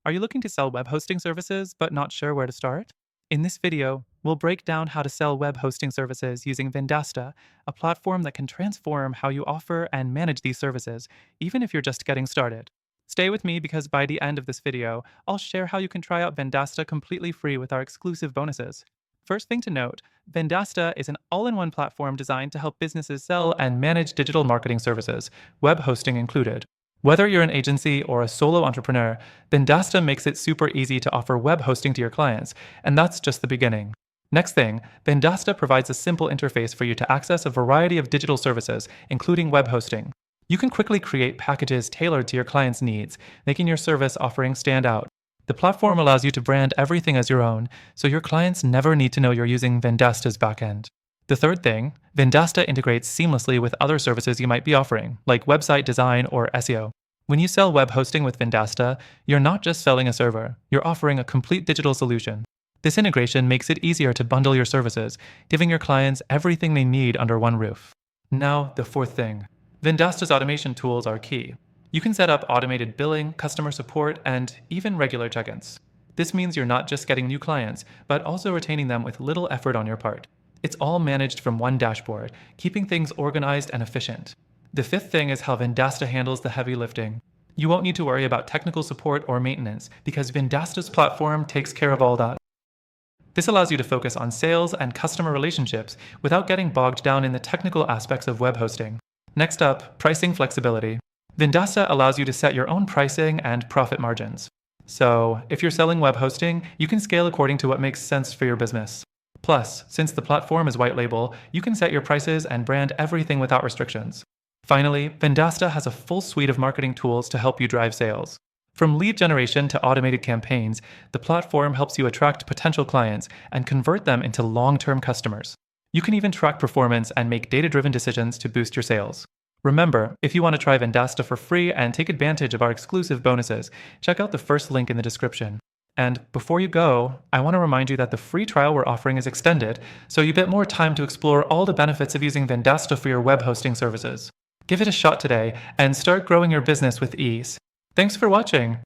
Are you looking to sell web hosting services but not sure where to start? In this video, we'll break down how to sell web hosting services using Vendasta, a platform that can transform how you offer and manage these services, even if you're just getting started. Stay with me because by the end of this video, I'll share how you can try out Vendasta completely free with our exclusive bonuses. First thing to note, Vendasta is an all-in-one platform designed to help businesses sell and manage digital marketing services, web hosting included. Whether you're an agency or a solo entrepreneur, Vendasta makes it super easy to offer web hosting to your clients, and that's just the beginning. Next thing, Vendasta provides a simple interface for you to access a variety of digital services, including web hosting. You can quickly create packages tailored to your clients' needs, making your service offering stand out. The platform allows you to brand everything as your own, so your clients never need to know you're using Vendasta's backend. The third thing, Vendasta integrates seamlessly with other services you might be offering, like website design or SEO. When you sell web hosting with Vendasta, you're not just selling a server, you're offering a complete digital solution. This integration makes it easier to bundle your services, giving your clients everything they need under one roof. Now, the fourth thing. Vendasta's automation tools are key. You can set up automated billing, customer support, and even regular check-ins. This means you're not just getting new clients, but also retaining them with little effort on your part. It's all managed from one dashboard, keeping things organized and efficient. The fifth thing is how Vendasta handles the heavy lifting. You won't need to worry about technical support or maintenance because Vendasta's platform takes care of all that. This allows you to focus on sales and customer relationships without getting bogged down in the technical aspects of web hosting. Next up, pricing flexibility. Vendasta allows you to set your own pricing and profit margins. So, if you're selling web hosting, you can scale according to what makes sense for your business. Plus, since the platform is white label, you can set your prices and brand everything without restrictions. Finally, Vendasta has a full suite of marketing tools to help you drive sales. From lead generation to automated campaigns, the platform helps you attract potential clients and convert them into long-term customers. You can even track performance and make data-driven decisions to boost your sales. Remember, if you want to try Vendasta for free and take advantage of our exclusive bonuses, check out the first link in the description. And before you go, I want to remind you that the free trial we're offering is extended, so you get more time to explore all the benefits of using Vendasta for your web hosting services. Give it a shot today and start growing your business with ease. Thanks for watching.